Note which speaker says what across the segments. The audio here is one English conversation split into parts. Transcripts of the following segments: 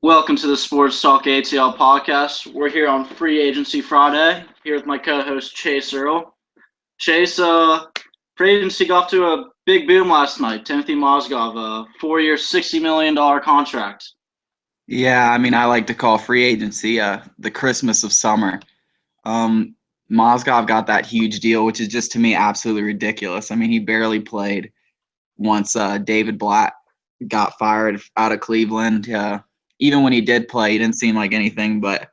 Speaker 1: Welcome to the Sports Talk ATL podcast. We're here on Free Agency Friday, here with my co-host Chase Earl. Chase, free agency got off to a big boom last night. Timothy Mozgov, a 4-year, $60 million contract.
Speaker 2: Yeah, I mean, I like to call free agency the Christmas of summer. Mozgov got that huge deal, which is just to me absolutely ridiculous. I mean, he barely played once David Blatt got fired out of Cleveland. Even when he did play, he didn't seem like anything but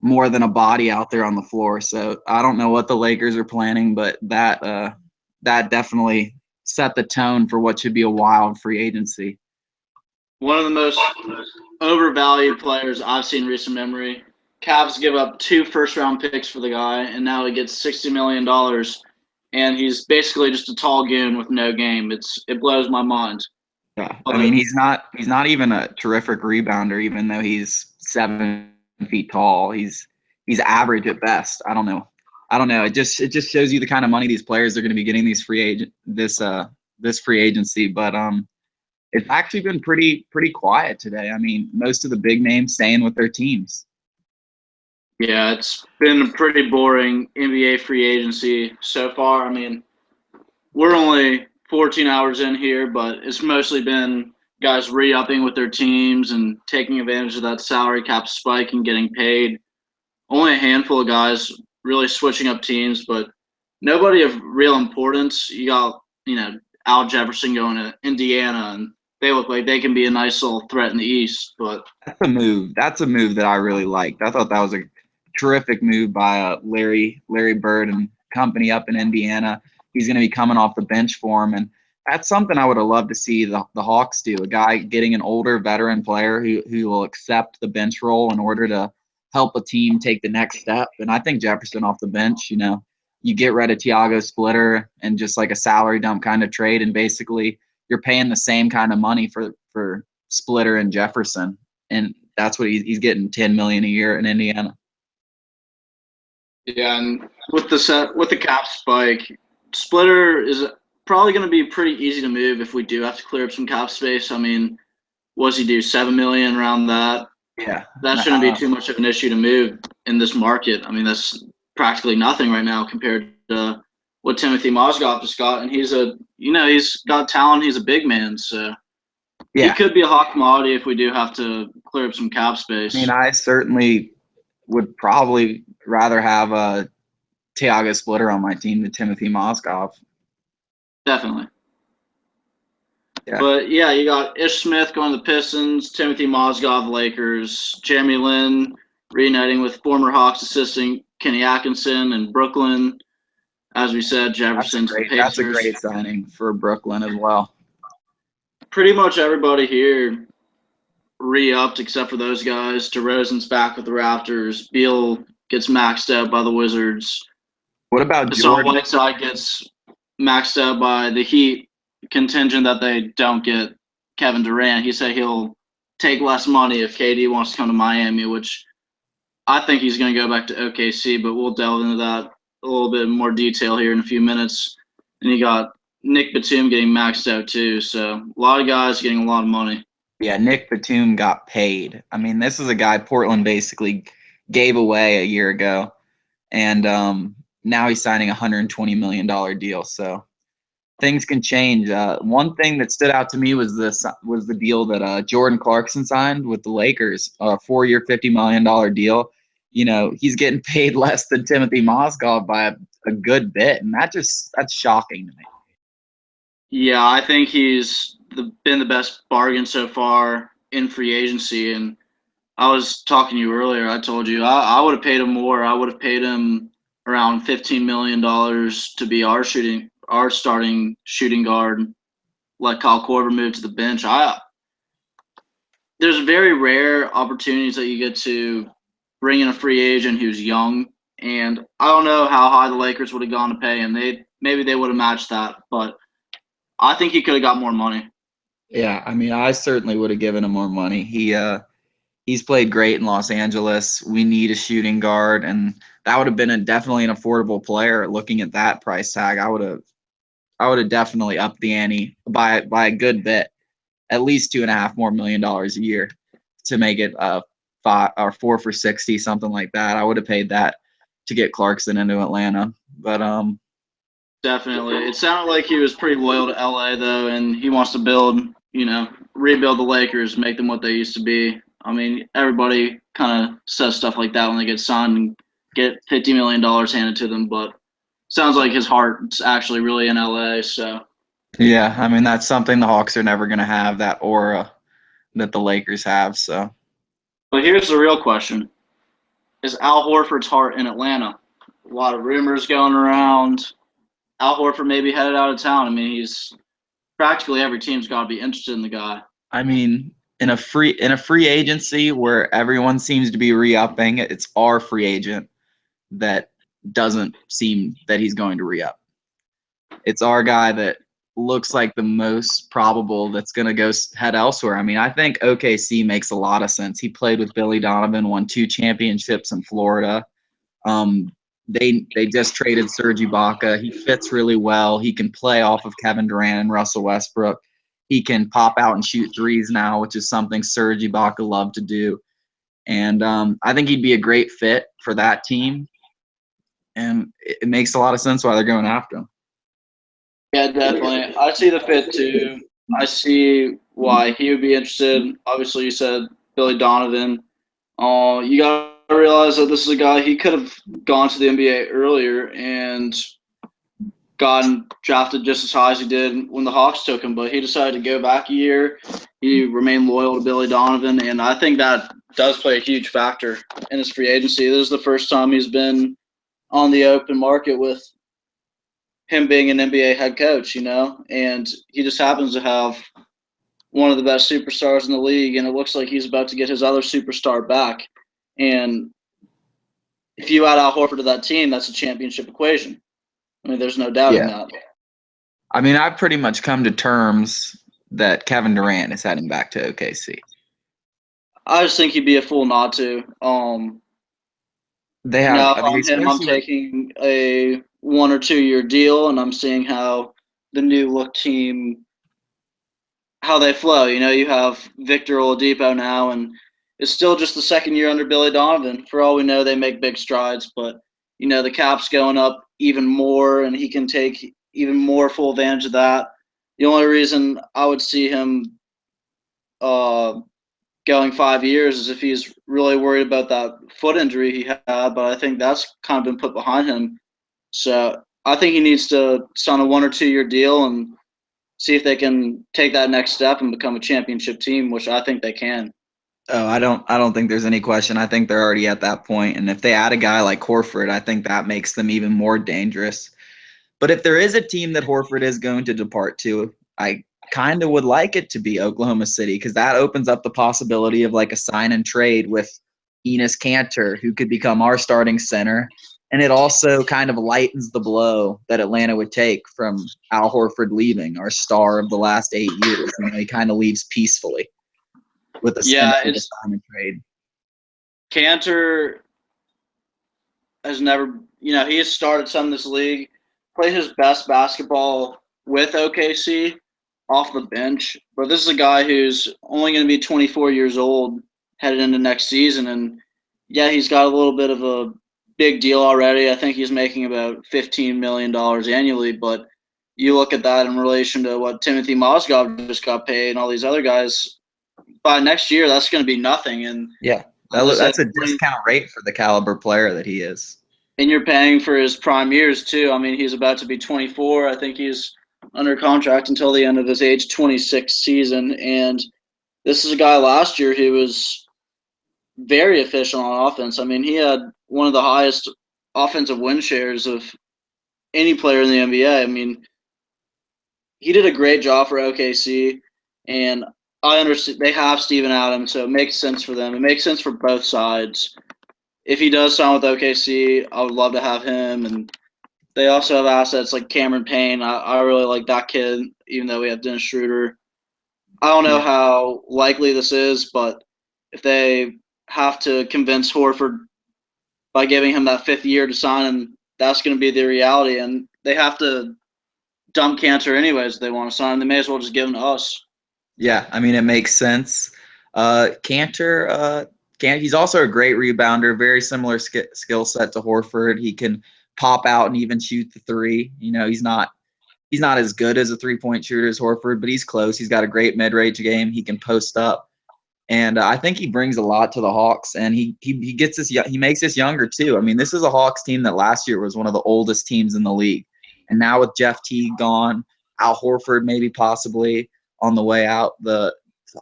Speaker 2: more than a body out there on the floor. So I don't know what the Lakers are planning, but that definitely set the tone for what should be a wild free agency.
Speaker 1: One of the most overvalued players I've seen in recent memory. Cavs give up 2 first-round picks for the guy, and now he gets $60 million, and he's basically just a tall goon with no game. It blows my mind.
Speaker 2: Yeah, I mean he's not even a terrific rebounder, even though he's 7 feet tall. He's average at best. I don't know. It just shows you the kind of money these players are going to be getting this free agency. But it's actually been pretty quiet today. I mean, most of the big names staying with their teams.
Speaker 1: Yeah, it's been a pretty boring NBA free agency so far. I mean, we're only 14 hours in here, but it's mostly been guys re-upping with their teams and taking advantage of that salary cap spike and getting paid. Only a handful of guys really switching up teams, but nobody of real importance. You got, Al Jefferson going to Indiana, and they look like they can be a nice little threat in the East. But
Speaker 2: That's a move. That's a move that I really liked. I thought that was a terrific move by Larry Bird and company up in Indiana. He's going to be coming off the bench for him, and that's something I would have loved to see the Hawks do. A guy getting an older veteran player who will accept the bench role in order to help a team take the next step. And I think Jefferson off the bench, you get rid of Tiago Splitter and just like a salary dump kind of trade, and basically you're paying the same kind of money for Splitter and Jefferson, and that's what he's getting $10 million a year in Indiana.
Speaker 1: yeah, and with the cap spike, Splitter is probably going to be pretty easy to move if we do have to clear up some cap space. I mean, what's he do? 7 million around that.
Speaker 2: Yeah,
Speaker 1: That shouldn't be too much of an issue to move in this market. I mean, that's practically nothing right now compared to what Timothy Mozgov just got, and he's got talent. He's a big man, so he
Speaker 2: yeah.
Speaker 1: could be a hot commodity if we do have to clear up some cap
Speaker 2: I mean,
Speaker 1: space.
Speaker 2: I certainly would probably rather have a Tiago Splitter on my team than Timothy Mozgov.
Speaker 1: Definitely.
Speaker 2: Yeah,
Speaker 1: But yeah, you got Ish Smith going to the Pistons, Timothy Mozgov Lakers, Jeremy Lin reuniting with former Hawks assistant Kenny Atkinson in Brooklyn. As we said, Jefferson to the
Speaker 2: that's a
Speaker 1: Pacers.
Speaker 2: great signing for Brooklyn as well.
Speaker 1: Pretty much everybody here re-upped except for those guys. DeRozan's back with the Raptors. Beal gets maxed out by the Wizards.
Speaker 2: What about
Speaker 1: Hassan
Speaker 2: Jordan?
Speaker 1: Whiteside gets maxed out by the Heat contingent that they don't get Kevin Durant. He said he'll take less money if KD wants to come to Miami, which I think he's going to go back to OKC, but we'll delve into that a little bit more detail here in a few minutes. And you got Nick Batum getting maxed out too, so a lot of guys getting a lot of money.
Speaker 2: Yeah, Nick Batum got paid. I mean, this is a guy Portland basically gave away a year ago, and now he's signing a $120 million deal. So things can change. One thing that stood out to me was the deal that Jordan Clarkson signed with the Lakers, a 4-year, $50 million deal. He's getting paid less than Timothy Mozgov by a good bit, and that's shocking to me.
Speaker 1: Yeah, I think he's been the best bargain so far in free agency. And I was talking to you earlier. I told you I would have paid him more. I would have paid him around $15 million to be our starting shooting guard. Let Kyle Korver move to the bench. There's very rare opportunities that you get to bring in a free agent who's young, and I don't know how high the Lakers would have gone to pay him. Maybe they would have matched that, but I think he could have got more money.
Speaker 2: Yeah, I mean, I certainly would have given him more money. He's played great in Los Angeles. We need a shooting guard, and that would have been definitely an affordable player. Looking at that price tag, I would have definitely upped the ante by a good bit, at least $2.5 more million a year. to make it 4 for 60, something like that. I would have paid that to get Clarkson into Atlanta. But
Speaker 1: Definitely. It sounded like he was pretty loyal to LA though, and he wants to build, rebuild the Lakers, make them what they used to be. I mean, everybody kind of says stuff like that when they get signed and get $50 million handed to them, but sounds like his heart's actually really in LA. So
Speaker 2: yeah, I mean, that's something the Hawks are never going to have, that aura that the Lakers have. So,
Speaker 1: but here's the real question. Is Al Horford's heart in Atlanta? A lot of rumors going around. Al Horford may be headed out of town. I mean, he's practically every team's got to be interested in the guy.
Speaker 2: I mean, in a free agency where everyone seems to be re-upping, it's our free agent that doesn't seem that he's going to re-up. It's our guy that looks like the most probable that's going to go head elsewhere. I mean, I think OKC makes a lot of sense. He played with Billy Donovan, won 2 championships in Florida. They just traded Serge Ibaka. He fits really well. He can play off of Kevin Durant and Russell Westbrook. He can pop out and shoot threes now, which is something Serge Ibaka loved to do. And I think he'd be a great fit for that team. And it makes a lot of sense why they're going after him.
Speaker 1: Yeah, definitely. I see the fit too. I see why he would be interested. Obviously, you said Billy Donovan. You got to realize that this is a guy, he could have gone to the NBA earlier and gotten drafted just as high as he did when the Hawks took him, but he decided to go back a year. He remained loyal to Billy Donovan, and I think that does play a huge factor in his free agency. This is the first time he's been on the open market with him being an NBA head coach, and he just happens to have one of the best superstars in the league, and it looks like he's about to get his other superstar back. And if you add Al Horford to that team, that's a championship equation. I mean, there's no doubting that.
Speaker 2: I mean, I've pretty much come to terms that Kevin Durant is heading back to OKC.
Speaker 1: I just think he'd be a fool not to.
Speaker 2: They have.
Speaker 1: Now, if I'm him, I'm taking a 1 or 2 year deal, and I'm seeing how the new look team, how they flow. You have Victor Oladipo now, and it's still just the second year under Billy Donovan. For all we know, they make big strides, but the cap's going up even more, and he can take even more full advantage of that. The only reason I would see him going 5 years is if he's really worried about that foot injury he had, but I think that's kind of been put behind him. So I think he needs to sign a 1 or 2 year deal and see if they can take that next step and become a championship team, which I think they can.
Speaker 2: Oh, I don't think there's any question. I think they're already at that point. And if they add a guy like Horford, I think that makes them even more dangerous. But if there is a team that Horford is going to depart to, I kind of would like it to be Oklahoma City, because that opens up the possibility of like a sign and trade with Enes Kanter, who could become our starting center. And it also kind of lightens the blow that Atlanta would take from Al Horford leaving, our star of the last 8 years. He kind of leaves peacefully with a sign and trade.
Speaker 1: Kanter has never, he has started some in this league, played his best basketball with OKC off the bench, but this is a guy who's only going to be 24 years old headed into next season, and yeah, he's got a little bit of a big deal already. I think he's making about $15 million annually, but you look at that in relation to what Timothy Mozgov just got paid and all these other guys, by next year that's going to be nothing. And
Speaker 2: yeah, that's a discount rate for the caliber player that he is.
Speaker 1: And you're paying for his prime years too. I mean, he's about to be 24. I think he's under contract until the end of his age 26 season. And this is a guy last year who was very efficient on offense. I mean, he had one of the highest offensive win shares of any player in the NBA. I mean, he did a great job for OKC, and I understand they have Steven Adams, so it makes sense for them. It makes sense for both sides. If he does sign with OKC, I would love to have him. And they also have assets like Cameron Payne. I really like that kid, even though we have Dennis Schroeder. I don't know how likely this is, but if they have to convince Horford by giving him that 5th year to sign him, that's going to be the reality. And they have to dump Kanter anyways if they want to sign him. They may as well just give him to us.
Speaker 2: Yeah, I mean, it makes sense. He's also a great rebounder, very similar skill set to Horford. He can pop out and even shoot the three. You know, he's not as good as a 3-point shooter as Horford, but he's close. He's got a great mid-range game. He can post up. And I think he brings a lot to the Hawks, and he gets this. He makes us younger too. I mean, this is a Hawks team that last year was one of the oldest teams in the league, and now with Jeff Teague gone, Al Horford maybe possibly on the way out, the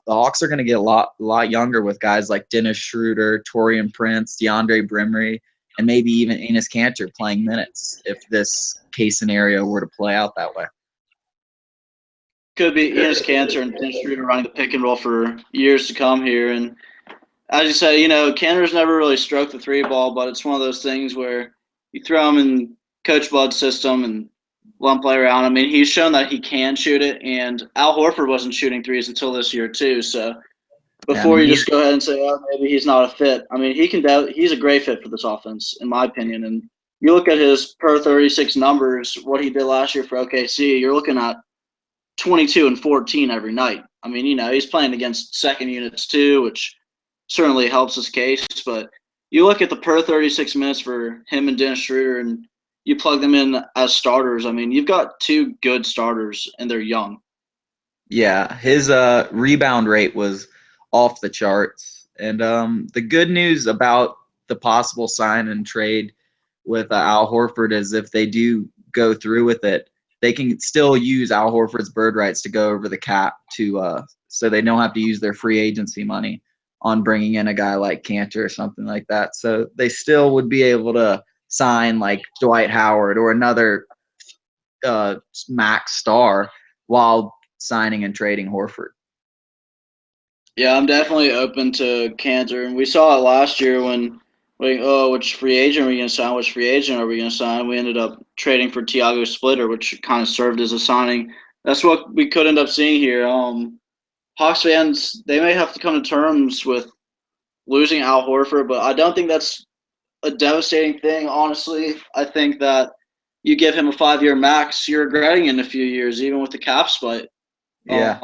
Speaker 2: Hawks are going to get a lot younger with guys like Dennis Schroeder, Taurean Prince, DeAndre Brimley, and maybe even Enes Kanter playing minutes if this case scenario were to play out that way.
Speaker 1: Could be Enes Kanter and Dennis Schroeder running the pick and roll for years to come here. And as you say, you know, Kanter's never really stroked the three ball, but it's one of those things where you throw him in Coach Bud's system and let him play around. I mean, he's shown that he can shoot it, and Al Horford wasn't shooting threes until this year too. So before you just go ahead and say, oh, maybe he's not a fit. I mean, he's a great fit for this offense, in my opinion. And you look at his per 36 numbers, what he did last year for OKC, you're looking at 22 and 14 every night. I mean, you know, he's playing against second units too, which certainly helps his case. But you look at the per 36 minutes for him and Dennis Schroeder, and you plug them in as starters. I mean, you've got two good starters, and they're young.
Speaker 2: Yeah, his rebound rate was off the charts. And the good news about the possible sign and trade with Al Horford is if they do go through with it, they can still use Al Horford's bird rights to go over the cap so they don't have to use their free agency money on bringing in a guy like Kanter or something like that. So they still would be able to sign like Dwight Howard or another max star while signing and trading Horford.
Speaker 1: Yeah, I'm definitely open to Kanter, and we saw it last year when which free agent are we going to sign? Which free agent are we going to sign? We ended up trading for Tiago Splitter, which kind of served as a signing. That's what we could end up seeing here. Hawks fans, they may have to come to terms with losing Al Horford, but I don't think that's a devastating thing, honestly. I think that you give him a 5-year max, you're regretting it in a few years, even with the cap split.
Speaker 2: Yeah.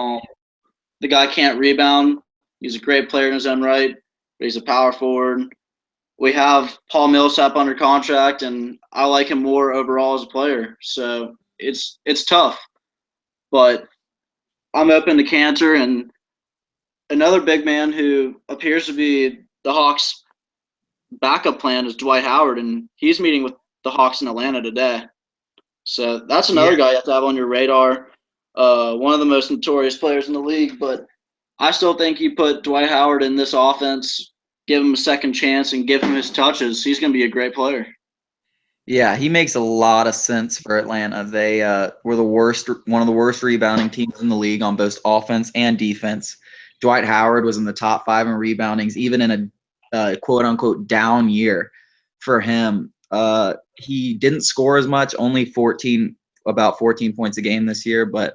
Speaker 1: The guy can't rebound. He's a great player in his own right, but he's a power forward. We have Paul Millsap under contract, and I like him more overall as a player. So it's tough, but I'm open to Kanter. And another big man who appears to be the Hawks' backup plan is Dwight Howard, and he's meeting with the Hawks in Atlanta today. So that's another guy you have to have on your radar. One of the most notorious players in the league, but I still think you put Dwight Howard in this offense, give him a second chance, and give him his touches. He's going to be a great player.
Speaker 2: Yeah, he makes a lot of sense for Atlanta. They were one of the worst rebounding teams in the league on both offense and defense. Dwight Howard was in the top 5 in reboundings, even in a quote-unquote down year for him. He didn't score as much, only about 14 points a game this year. But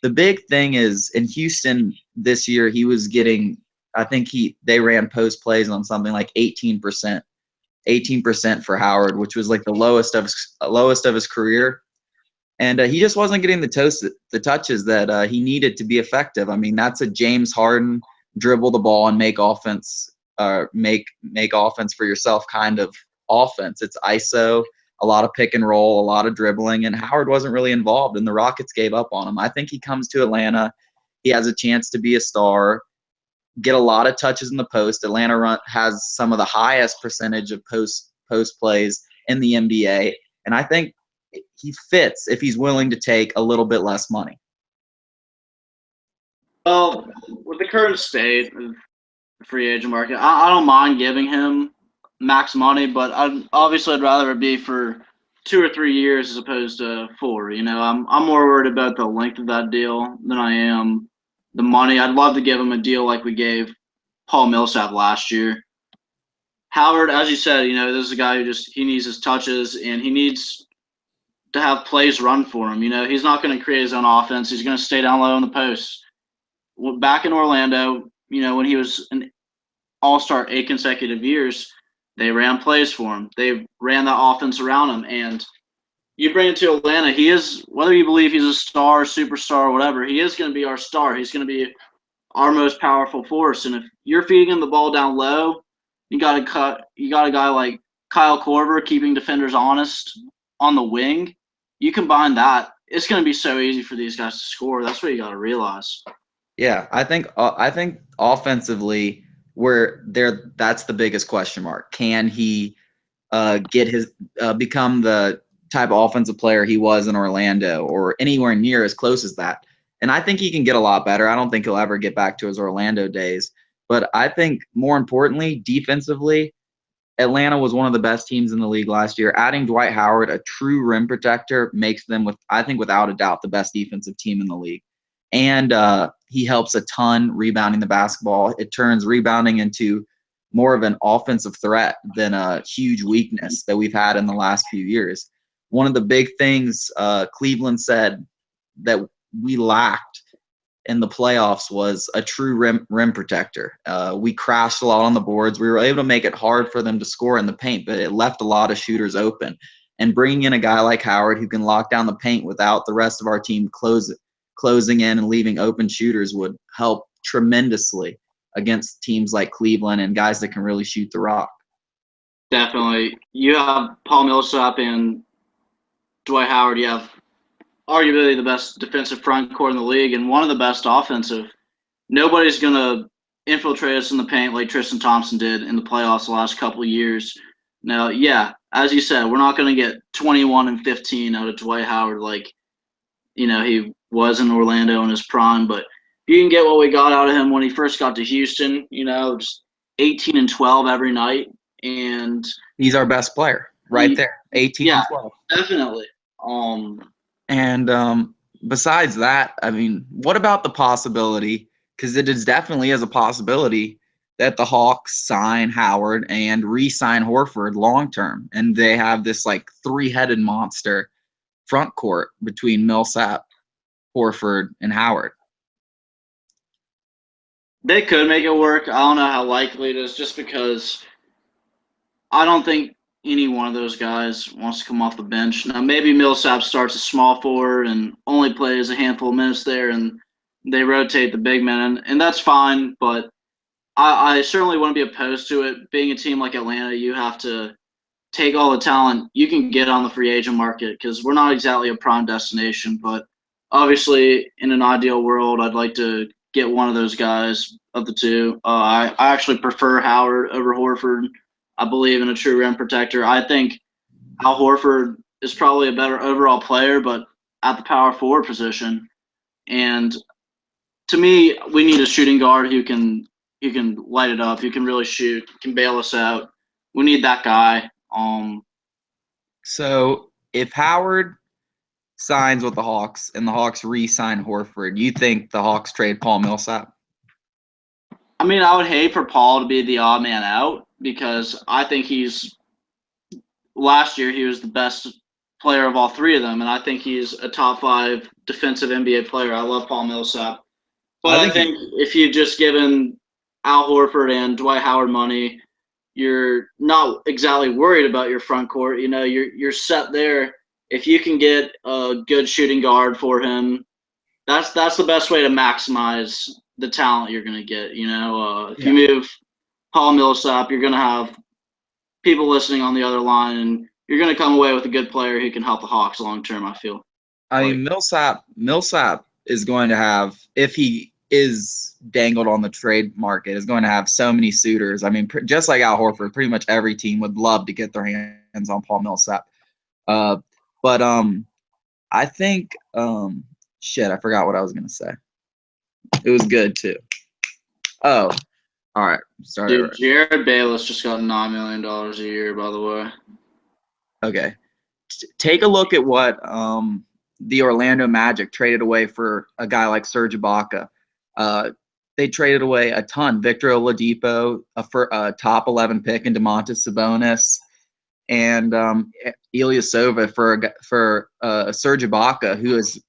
Speaker 2: the big thing is in Houston this year, he was getting – I think they ran post plays on something like 18%. 18% for Howard, which was like the lowest of his career. And he just wasn't getting the touches that he needed to be effective. I mean, that's a James Harden dribble the ball and make offense for yourself kind of offense. It's ISO, a lot of pick and roll, a lot of dribbling, and Howard wasn't really involved, and the Rockets gave up on him. I think he comes to Atlanta. He has a chance to be a star, get a lot of touches in the post. Atlanta has some of the highest percentage of post plays in the NBA, and I think he fits if he's willing to take a little bit less money.
Speaker 1: Well, with the current state of the free agent market, I don't mind giving him max money, but I'd rather it be for 2 or 3 years as opposed to 4. You know, I'm more worried about the length of that deal than I am the money. I'd love to give him a deal like we gave Paul Millsap last year. Howard, as you said, you know, this is a guy who he needs his touches, and he needs to have plays run for him. You know, he's not going to create his own offense. He's going to stay down low in the post. Back in Orlando, you know, when he was an all-star 8 consecutive years, they ran plays for him. They ran that offense around him, and you bring it to Atlanta, he is, whether you believe he's a star, superstar, whatever, he is going to be our star. He's going to be our most powerful force. And if you're feeding him the ball down low, you got a guy like Kyle Korver keeping defenders honest on the wing. You combine that, it's going to be so easy for these guys to score. That's what you got to realize.
Speaker 2: Yeah, I think offensively, that's the biggest question mark. Can he get his become the type of offensive player he was in Orlando or anywhere near as close as that? And I think he can get a lot better. I don't think he'll ever get back to his Orlando days. But I think more importantly, defensively, Atlanta was one of the best teams in the league last year. Adding Dwight Howard, a true rim protector, makes them, I think, without a doubt, the best defensive team in the league. And he helps a ton rebounding the basketball. It turns rebounding into more of an offensive threat than a huge weakness that we've had in the last few years. One of the big things Cleveland said that we lacked in the playoffs was a true rim protector. We crashed a lot on the boards. We were able to make it hard for them to score in the paint, but it left a lot of shooters open. And bringing in a guy like Howard who can lock down the paint without the rest of our team closing in and leaving open shooters would help tremendously against teams like Cleveland and guys that can really shoot the rock.
Speaker 1: Definitely. You have Paul Millsap and Dwight Howard. You have arguably the best defensive front court in the league and one of the best offensive. Nobody's going to infiltrate us in the paint like Tristan Thompson did in the playoffs the last couple of years. Now, yeah, as you said, we're not going to get 21 and 15 out of Dwight Howard like, he was in Orlando in his prime, but you can get what we got out of him when he first got to Houston, just 18 and 12 every night. And
Speaker 2: he's our best player right there, 18 and 12.
Speaker 1: Definitely.
Speaker 2: And besides that, I mean, what about the possibility, because it is definitely as a possibility, that the Hawks sign Howard and re-sign Horford long-term, and they have this like three-headed monster front court between Millsap, Horford, and Howard?
Speaker 1: They could make it work. I don't know how likely it is, just because I don't think any one of those guys wants to come off the bench. Now, maybe Millsap starts a small forward and only plays a handful of minutes there, and they rotate the big men, and that's fine. But I certainly wouldn't be opposed to it. Being a team like Atlanta, you have to take all the talent you can get on the free agent market, because we're not exactly a prime destination. But obviously, in an ideal world, I'd like to get one of those guys of the two. I actually prefer Howard over Horford. I believe in a true rim protector. I think Al Horford is probably a better overall player, but at the power forward position. And to me, we need a shooting guard who can light it up, who can really shoot, can bail us out. We need that guy.
Speaker 2: So if Howard signs with the Hawks and the Hawks re-sign Horford, you think the Hawks trade Paul Millsap?
Speaker 1: I mean, I would hate for Paul to be the odd man out, because I think last year he was the best player of all three of them, and I think he's a top 5 defensive NBA player. I love Paul Millsap. But I think if you've just given Al Horford and Dwight Howard money, you're not exactly worried about your front court. You're set there. If you can get a good shooting guard for him, that's the best way to maximize the talent you're going to get. If you move Paul Millsap, you're going to have people listening on the other line, and you're going to come away with a good player who can help the Hawks long term, I feel.
Speaker 2: I mean, Millsap is going to have, if he is dangled on the trade market, is going to have so many suitors. I mean, just like Al Horford, pretty much every team would love to get their hands on Paul Millsap. But I think I forgot what I was going to say. It was good too. Oh, all right. Sorry.
Speaker 1: Dude, Jared Bayless just got $9 million a year, by the way.
Speaker 2: Okay. Take a look at what the Orlando Magic traded away for a guy like Serge Ibaka. They traded away a ton. Victor Oladipo, a top 11 pick, and Domantas Sabonis, and Ilyasova for Serge Ibaka, who is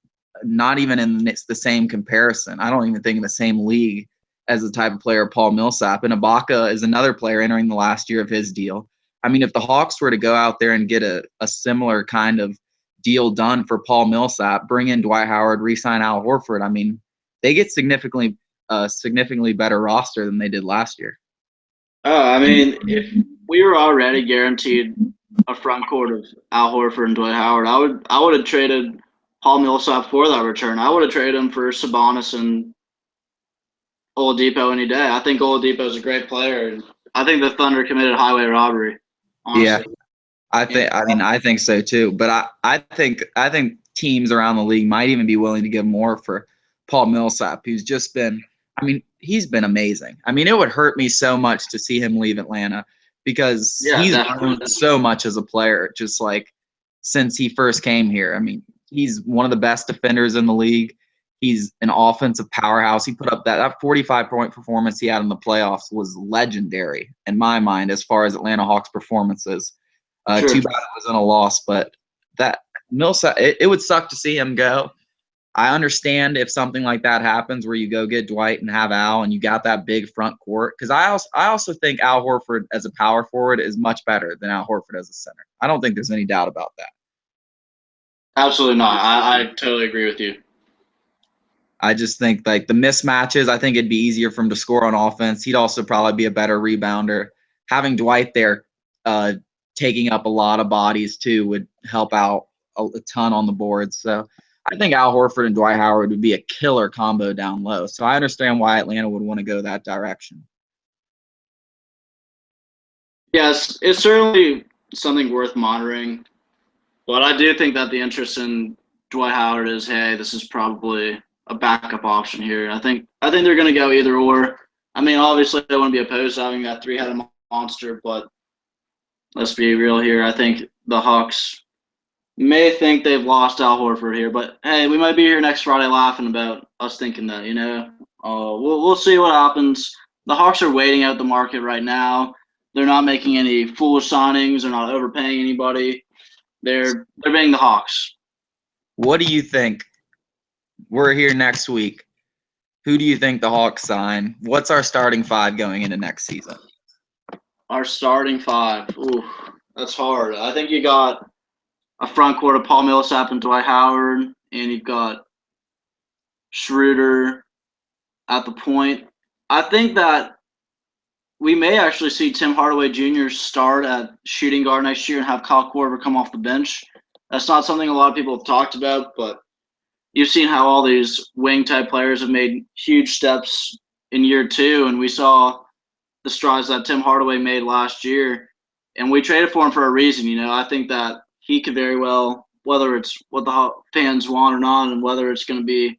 Speaker 2: not even in the same comparison. I don't even think in the same league as the type of player Paul Millsap. And Ibaka is another player entering the last year of his deal. I mean, if the Hawks were to go out there and get a similar kind of deal done for Paul Millsap, bring in Dwight Howard, re-sign Al Horford, I mean, they get significantly a significantly better roster than they did last year.
Speaker 1: I mean, if we were already guaranteed a front court of Al Horford and Dwight Howard, I would have traded Paul Millsap for that return. I would have traded him for Sabonis and Oladipo any day. I think Oladipo is a great player, and I think the Thunder committed highway robbery.
Speaker 2: Yeah,
Speaker 1: Honestly,
Speaker 2: I think so too. But I think teams around the league might even be willing to give more for Paul Millsap, who's just been. I mean, he's been amazing. I mean, it would hurt me so much to see him leave Atlanta because
Speaker 1: yeah,
Speaker 2: he's
Speaker 1: definitely.
Speaker 2: grown so much as a player, just like since he first came here. I mean, he's one of the best defenders in the league. He's an offensive powerhouse. He put up that 45-point performance he had in the playoffs was legendary in my mind as far as Atlanta Hawks performances.
Speaker 1: Sure.
Speaker 2: Too bad it wasn't a loss, but that Millsap, it would suck to see him go. I understand if something like that happens where you go get Dwight and have Al and you got that big front court, because I also think Al Horford as a power forward is much better than Al Horford as a center. I don't think there's any doubt about that.
Speaker 1: Absolutely not. I totally agree with you.
Speaker 2: I just think like the mismatches, I think it'd be easier for him to score on offense. He'd also probably be a better rebounder. Having Dwight there taking up a lot of bodies too would help out a ton on the board. So I think Al Horford and Dwight Howard would be a killer combo down low. So I understand why Atlanta would want to go that direction.
Speaker 1: Yes, it's certainly something worth monitoring. But I do think that the interest in Dwight Howard is, hey, this is probably a backup option here. I think they're going to go either or. I mean, obviously, they want to be opposed to having that three-headed monster, but let's be real here. I think the Hawks may think they've lost Al Horford here, but hey, we might be here next Friday laughing about us thinking that. We'll see what happens. The Hawks are waiting out the market right now. They're not making any foolish signings. They're not overpaying anybody. They're being the Hawks.
Speaker 2: What do you think? We're here next week. Who do you think the Hawks sign? What's our starting five going into next season?
Speaker 1: Our starting five. Ooh, that's hard. I think you got a front court of Paul Millsap and Dwight Howard, and you've got Schroeder at the point. I think that we may actually see Tim Hardaway Jr. start at shooting guard next year and have Kyle Korver come off the bench. That's not something a lot of people have talked about, but you've seen how all these wing type players have made huge steps in year two, and we saw the strides that Tim Hardaway made last year, and we traded for him for a reason. I think that he could very well, whether it's what the fans want or not, and whether it's going to be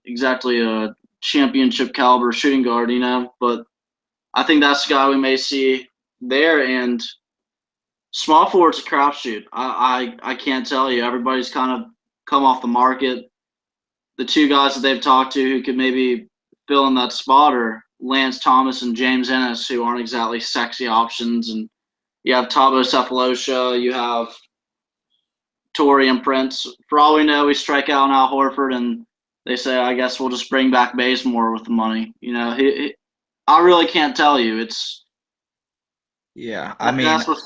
Speaker 1: exactly a championship caliber shooting guard, but I think that's the guy we may see there. And small forward's a crapshoot. I can't tell you. Everybody's kind of come off the market. The two guys that they've talked to who could maybe fill in that spot are Lance Thomas and James Ennis, who aren't exactly sexy options. And you have Thabo Sefolosha, you have Taurean Prince. For all we know, we strike out on Al Horford, and they say, I guess we'll just bring back Bazemore with the money. I really can't tell you. That's what's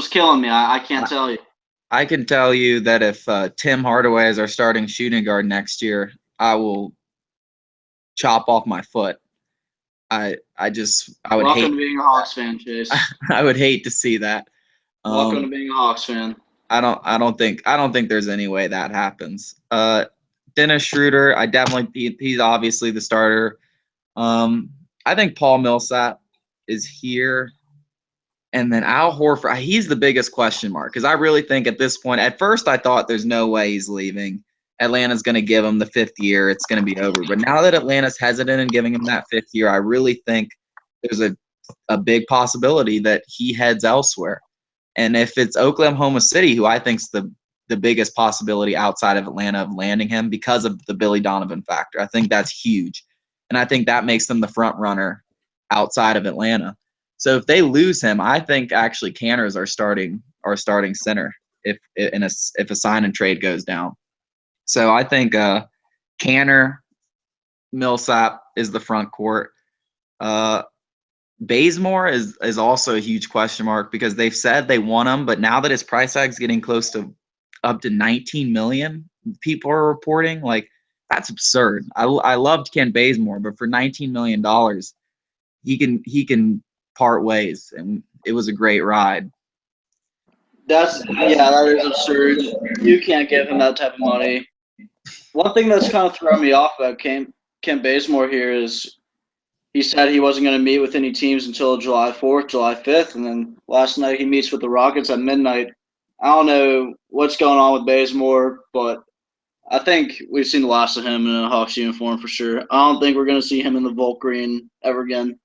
Speaker 1: killing me. I can't tell you.
Speaker 2: I can tell you that if Tim Hardaway is our starting shooting guard next year, I will chop off my foot. I would
Speaker 1: Welcome
Speaker 2: hate
Speaker 1: to being a Hawks fan, Chase.
Speaker 2: I would hate to see that.
Speaker 1: Welcome to being a Hawks fan.
Speaker 2: I don't think there's any way that happens. Dennis Schroeder, he's obviously the starter. I think Paul Millsap is here. And then Al Horford, he's the biggest question mark because I really think at this point, at first I thought there's no way he's leaving. Atlanta's going to give him the fifth year. It's going to be over. But now that Atlanta's hesitant in giving him that fifth year, I really think there's a big possibility that he heads elsewhere. And if it's Oklahoma City, who I think's the biggest possibility outside of Atlanta of landing him because of the Billy Donovan factor, I think that's huge. And I think that makes them the front runner outside of Atlanta. So if they lose him, I think actually Canner's our starting center if a sign and trade goes down. So I think Canner, Millsap is the front court. Bazemore is also a huge question mark because they've said they want him, but now that his price tag's getting close to up to $19 million, people are reporting like that's absurd. I loved Ken Bazemore, but for $19 million, he can part ways, and it was a great ride.
Speaker 1: That is absurd. You can't give him that type of money. One thing that's kind of thrown me off about Ken Bazemore here is he said he wasn't going to meet with any teams until July 4th, July 5th, and then last night he meets with the Rockets at midnight. I don't know what's going on with Bazemore, but I think we've seen the last of him in a Hawks uniform for sure. I don't think we're going to see him in the Volt Green ever again.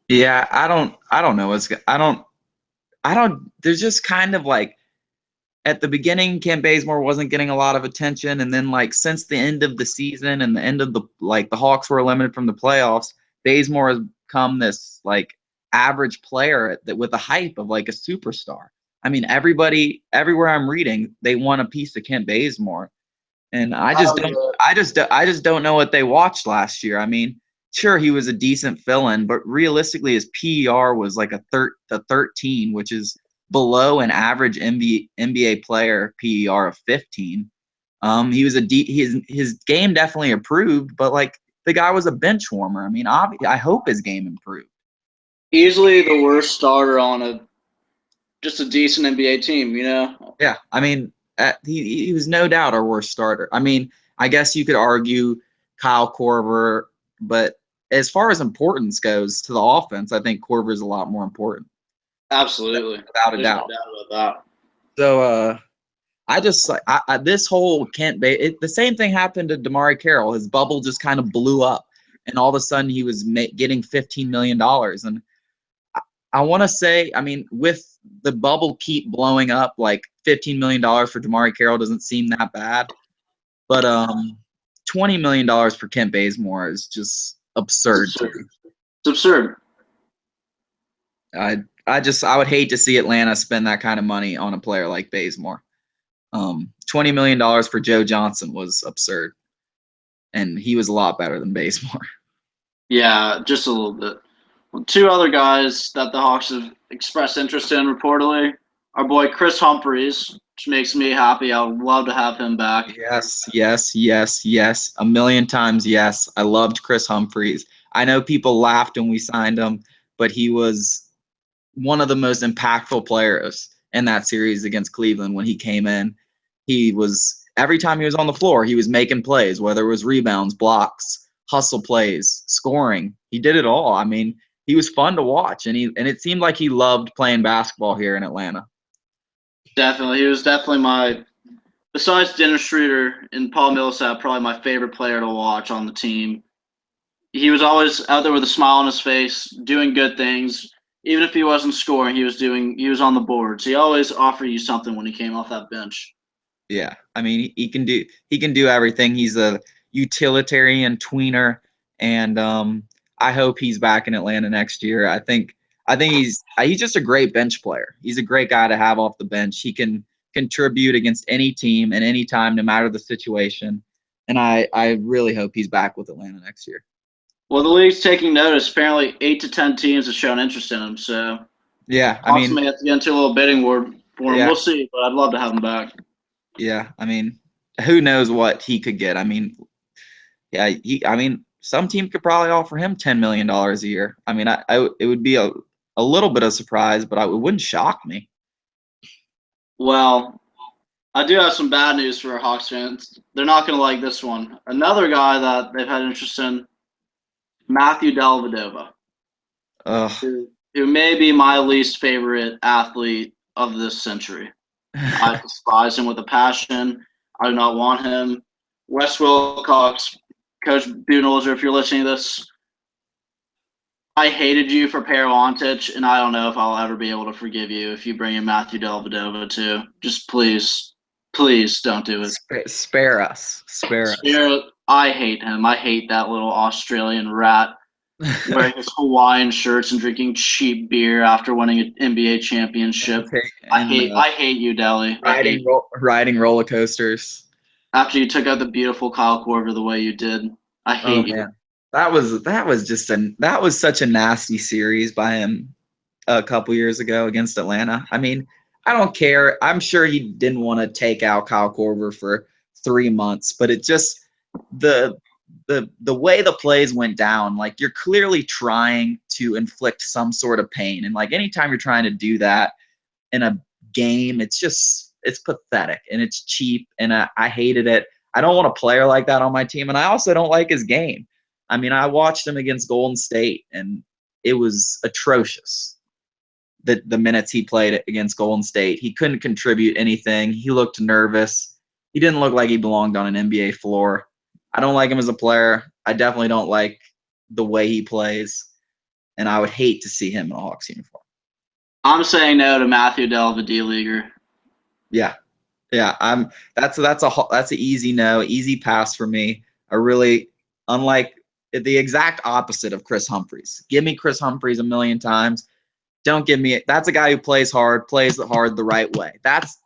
Speaker 2: Yeah, I don't know. I don't. There's just kind of like at the beginning, Ken Bazemore wasn't getting a lot of attention, and then like since the end of the season and the end of the Hawks were eliminated from the playoffs, Bazemore has become this like average player that with the hype of like a superstar. I mean, everybody everywhere I'm reading, they want a piece of Kent Bazemore, and I just don't know what they watched last year. I mean, sure he was a decent fill-in, but realistically his PER was like a 13, which is below an average NBA player PER of 15. He was his game definitely improved, but like the guy was a bench warmer. I mean, I hope his game improved.
Speaker 1: Easily the worst starter on just a decent NBA team, you know?
Speaker 2: Yeah, I mean, he was no doubt our worst starter. I mean, I guess you could argue Kyle Korver, but as far as importance goes to the offense, I think Korver is a lot more important.
Speaker 1: Absolutely.
Speaker 2: Without a
Speaker 1: There's no
Speaker 2: doubt.
Speaker 1: doubt about that.
Speaker 2: So I just like this whole the same thing happened to DeMarre Carroll. His bubble just kind of blew up, and all of a sudden he was getting $15 million. And I want to say, I mean, with the bubble keep blowing up, like $15 million for DeMarre Carroll doesn't seem that bad, but $20 million for Kent Bazemore is just absurd.
Speaker 1: It's absurd.
Speaker 2: I would hate to see Atlanta spend that kind of money on a player like Bazemore. $20 million for Joe Johnson was absurd, and he was a lot better than Bazemore.
Speaker 1: Yeah, just a little bit. Well, two other guys that the Hawks have expressed interest in reportedly. Our boy Chris Humphries, which makes me happy. I would love to have him back.
Speaker 2: Yes. A million times yes. I loved Chris Humphries. I know people laughed when we signed him, but he was one of the most impactful players in that series against Cleveland when he came in. He was every time he was on the floor, he was making plays, whether it was rebounds, blocks, hustle plays, scoring. He did it all. I mean, he was fun to watch, and it seemed like he loved playing basketball here in Atlanta.
Speaker 1: Definitely. He was definitely besides Dennis Schroeder and Paul Millsap, probably my favorite player to watch on the team. He was always out there with a smile on his face, doing good things. Even if he wasn't scoring, he was on the boards. He always offered you something when he came off that bench.
Speaker 2: Yeah, I mean he can do everything. He's a utilitarian tweener, and I hope he's back in Atlanta next year. I think he's just a great bench player. He's a great guy to have off the bench. He can contribute against any team and any time, no matter the situation. And I really hope he's back with Atlanta next year.
Speaker 1: Well, the league's taking notice. Apparently, 8 to 10 teams have shown interest in him. So,
Speaker 2: yeah, I
Speaker 1: Hawks
Speaker 2: mean,
Speaker 1: may have to get into a little bidding war for him.
Speaker 2: yeah,
Speaker 1: We'll see, but I'd love to have him back.
Speaker 2: yeah. I mean, who knows what he could get? I mean, yeah, I mean, some team could probably offer him $10 million a year. I mean, it would be a little bit of surprise, but it wouldn't shock me.
Speaker 1: Well, I do have some bad news for our Hawks fans. They're not going to like this one. Another guy that they've had interest in, Matthew Dellavedova,
Speaker 2: Ugh.
Speaker 1: who may be my least favorite athlete of this century. I despise him with a passion. I do not want him. Wes Wilcox, Coach Budenholzer, if you're listening to this, I hated you for Paralontic, and I don't know if I'll ever be able to forgive you if you bring in Matthew Dellavedova too. Just please don't do it.
Speaker 2: Spare us.
Speaker 1: I hate him. I hate that little Australian rat wearing his Hawaiian shirts and drinking cheap beer after winning an NBA championship. I hate you, Delly.
Speaker 2: Riding roller coasters.
Speaker 1: After you took out the beautiful Kyle Korver the way you did, I hate you.
Speaker 2: Man. That was such a nasty series by him a couple years ago against Atlanta. I mean, I don't care. I'm sure he didn't want to take out Kyle Korver for 3 months, but the way the plays went down, like you're clearly trying to inflict some sort of pain, and like anytime you're trying to do that in a game, it's pathetic and it's cheap, and I hated it. I don't want a player like that on my team, and I also don't like his game. I mean, I watched him against Golden State, and it was atrocious. The minutes he played against Golden State, he couldn't contribute anything. He looked nervous. He didn't look like he belonged on an NBA floor. I don't like him as a player. I definitely don't like the way he plays, and I would hate to see him in a Hawks uniform.
Speaker 1: I'm saying no to Matthew Dellavedova, D-leaguer.
Speaker 2: Yeah, that's an easy no, easy pass for me. I really, unlike the exact opposite of Chris Humphries. Give me Chris Humphries a million times. Don't give me it. That's a guy who plays hard the right way. That's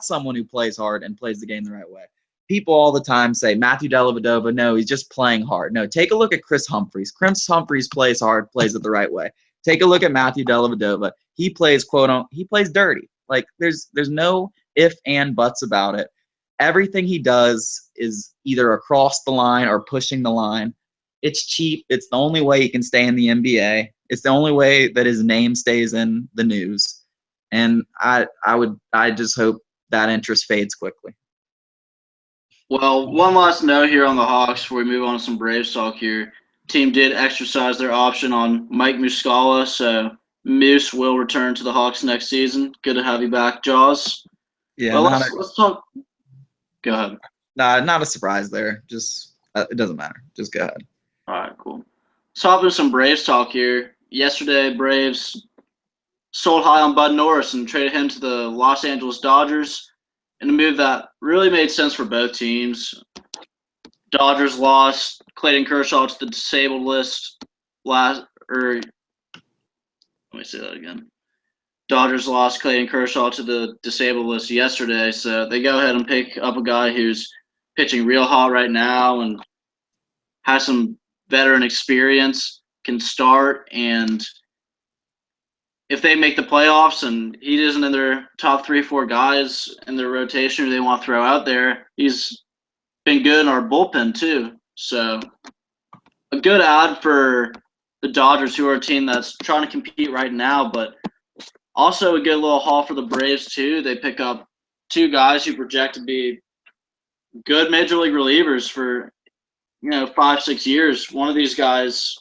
Speaker 2: someone who plays hard and plays the game the right way. People all the time say Matthew Dellavedova, no, he's just playing hard. No, take a look at Chris Humphries. Chris Humphries plays hard, plays it the right way. Take a look at Matthew Dellavedova. He plays he plays dirty. Like there's no if and buts about it. Everything he does is either across the line or pushing the line. It's cheap. It's the only way he can stay in the NBA. It's the only way that his name stays in the news. And I just hope that interest fades quickly.
Speaker 1: Well, one last note here on the Hawks before we move on to some Braves talk here. Team did exercise their option on Mike Muscala, so Moose will return to the Hawks next season. Good to have you back, Jaws.
Speaker 2: Yeah,
Speaker 1: well, let's talk. Go ahead.
Speaker 2: Not a surprise there. Just it doesn't matter. Just go ahead.
Speaker 1: All right, cool. Let's hop into some Braves talk here. Yesterday, Braves sold high on Bud Norris and traded him to the Los Angeles Dodgers in a move that really made sense for both teams. Dodgers lost Clayton Kershaw to the disabled list let me say that again. Dodgers lost Clayton Kershaw to the disabled list yesterday, so they go ahead and pick up a guy who's pitching real hot right now and has some veteran experience, can start, and if they make the playoffs and he isn't in their top 3-4 guys in their rotation who they want to throw out there, he's been good in our bullpen too. So a good ad for the Dodgers, who are a team that's trying to compete right now, but also a good little haul for the Braves too. They pick up two guys who project to be good major league relievers for 5-6 years. One of these guys,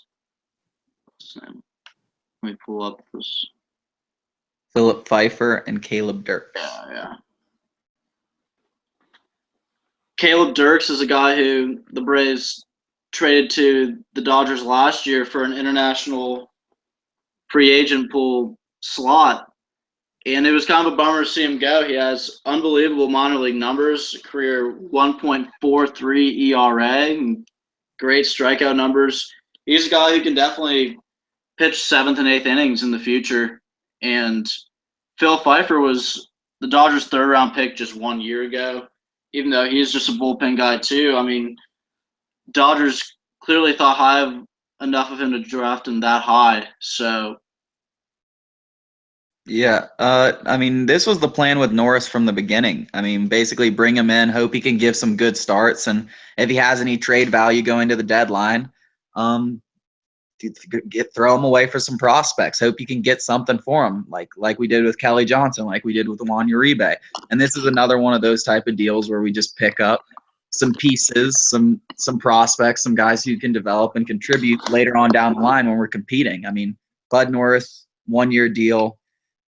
Speaker 1: let me pull up this.
Speaker 2: Philip Pfeiffer and Caleb Dirks.
Speaker 1: Yeah. Caleb Dirks is a guy who the Braves traded to the Dodgers last year for an international free agent pool slot. And it was kind of a bummer to see him go. He has unbelievable minor league numbers, career 1.43 ERA, and great strikeout numbers. He's a guy who can definitely pitch 7th and 8th innings in the future. And Phil Pfeiffer was the Dodgers' third-round pick just 1 year ago, even though he's just a bullpen guy too. I mean, Dodgers clearly thought enough of him to draft him that high. So
Speaker 2: yeah, I mean, this was the plan with Norris from the beginning. I mean, basically bring him in, hope he can give some good starts, and if he has any trade value going to the deadline, throw him away for some prospects. Hope you can get something for him, like we did with Kelly Johnson, like we did with Juan Uribe. And this is another one of those type of deals where we just pick up some pieces, some prospects, some guys who can develop and contribute later on down the line when we're competing. I mean, Bud Norris, 1-year deal,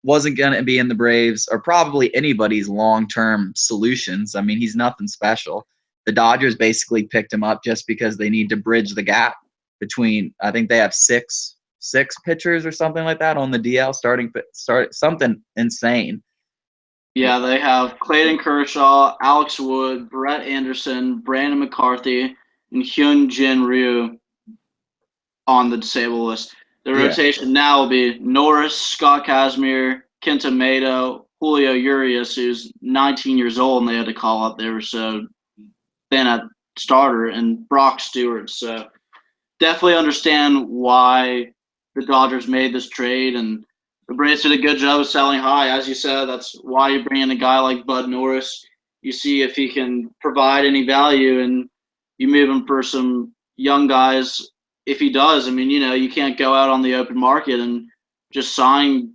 Speaker 2: wasn't going to be in the Braves or probably anybody's long-term solutions. I mean, he's nothing special. The Dodgers basically picked him up just because they need to bridge the gap between, I think they have six pitchers or something like that on the DL starting something insane.
Speaker 1: Yeah, they have Clayton Kershaw, Alex Wood, Brett Anderson, Brandon McCarthy, and Hyun-Jin Ryu on the disabled list. The rotation now will be Norris, Scott Kazmir, Kenta Maeda, Julio Urias, who's 19 years old and they had to call up. They were so thin at starter, and Brock Stewart. So definitely understand why the Dodgers made this trade, and the Braves did a good job of selling high. As you said, that's why you bring in a guy like Bud Norris. You see if he can provide any value, and you move him for some young guys. If he does, I mean, you can't go out on the open market and just sign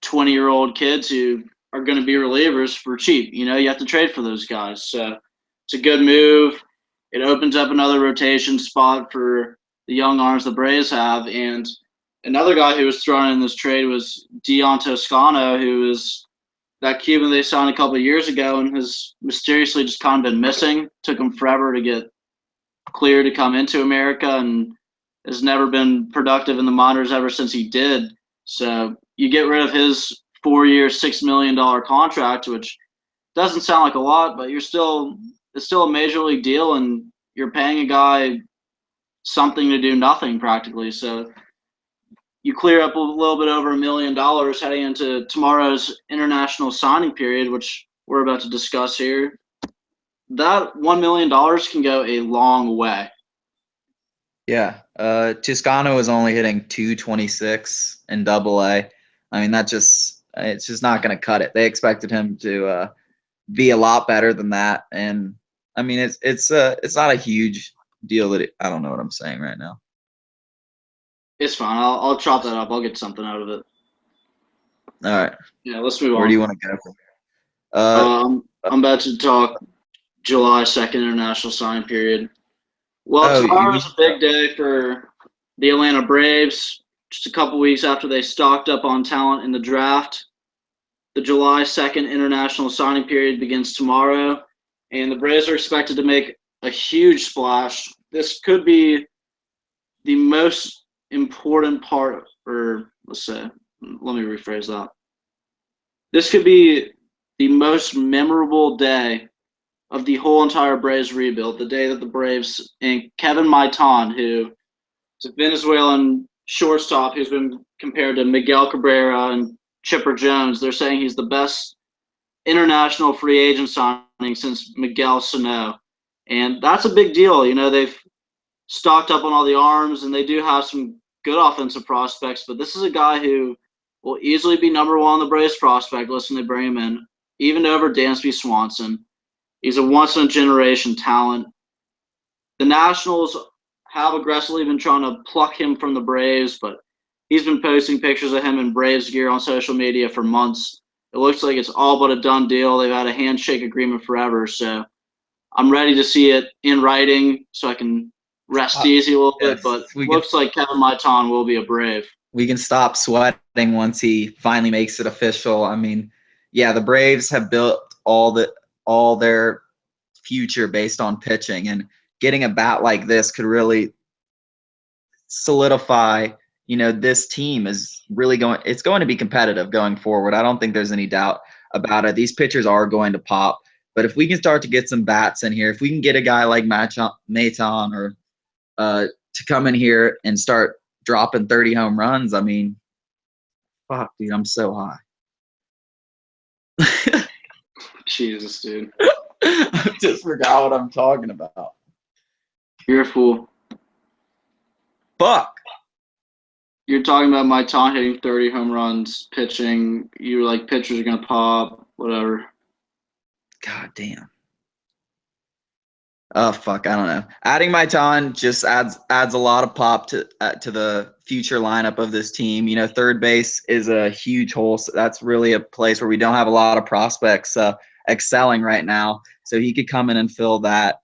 Speaker 1: 20-year-old kids who are going to be relievers for cheap. You have to trade for those guys. So it's a good move. It opens up another rotation spot for the young arms the Braves have. And another guy who was thrown in this trade was Dion Toscano, who is that Cuban they signed a couple of years ago and has mysteriously just kind of been missing. Took him forever to get cleared to come into America and has never been productive in the minors ever since he did. So you get rid of his 4-year, $6 million contract, which doesn't sound like a lot, but it's still a major league deal, and you're paying a guy something to do nothing practically. So you clear up a little bit over $1 million heading into tomorrow's international signing period, which we're about to discuss here. That $1 million can go a long way.
Speaker 2: Yeah. Toscano is only hitting 226 in AA. I mean, it's just not going to cut it. They expected him to be a lot better than that. And I mean, it's not a huge deal I don't know what I'm saying right now.
Speaker 1: It's fine. I'll chop that up. I'll get something out of it.
Speaker 2: All right.
Speaker 1: Yeah, let's move on.
Speaker 2: Where do you want to go?
Speaker 1: I'm about to talk July 2nd international signing period. Well, tomorrow is a big day for the Atlanta Braves. Just a couple weeks after they stocked up on talent in the draft. The July 2nd international signing period begins tomorrow, and the Braves are expected to make a huge splash. This could be the most important part, or let me rephrase that. This could be the most memorable day of the whole entire Braves rebuild, the day that the Braves and Kevin Maitan, who is a Venezuelan shortstop who's been compared to Miguel Cabrera and Chipper Jones, they're saying he's the best international free agent signing since Miguel Sano. And that's a big deal. They've stocked up on all the arms, and they do have some good offensive prospects, but this is a guy who will easily be number one on the Braves prospect list when they bring him in, even over Dansby Swanson. He's a once-in-a-generation talent. The Nationals have aggressively been trying to pluck him from the Braves, but he's been posting pictures of him in Braves gear on social media for months. It looks like it's all but a done deal. They've had a handshake agreement forever, so I'm ready to see it in writing so I can rest easy a little bit, but it looks like Kevin Maitan will be a Brave.
Speaker 2: We can stop sweating once he finally makes it official. I mean, yeah, the Braves have built all their future based on pitching, and getting a bat like this could really solidify, this team is really going to be competitive going forward. I don't think there's any doubt about it. These pitchers are going to pop, but if we can start to get some bats in here, if we can get a guy like Maitan or to come in here and start dropping 30 home runs, I mean, fuck, dude, I'm so high.
Speaker 1: Jesus, dude.
Speaker 2: I just forgot what I'm talking about.
Speaker 1: You're a fool.
Speaker 2: Fuck.
Speaker 1: You're talking about Maitan hitting 30 home runs, pitching. You're like, pitchers are going to pop, whatever.
Speaker 2: God damn. Oh, fuck, I don't know. Adding Maitan just adds a lot of pop to the future lineup of this team. Third base is a huge hole. So that's really a place where we don't have a lot of prospects excelling right now. So he could come in and fill that.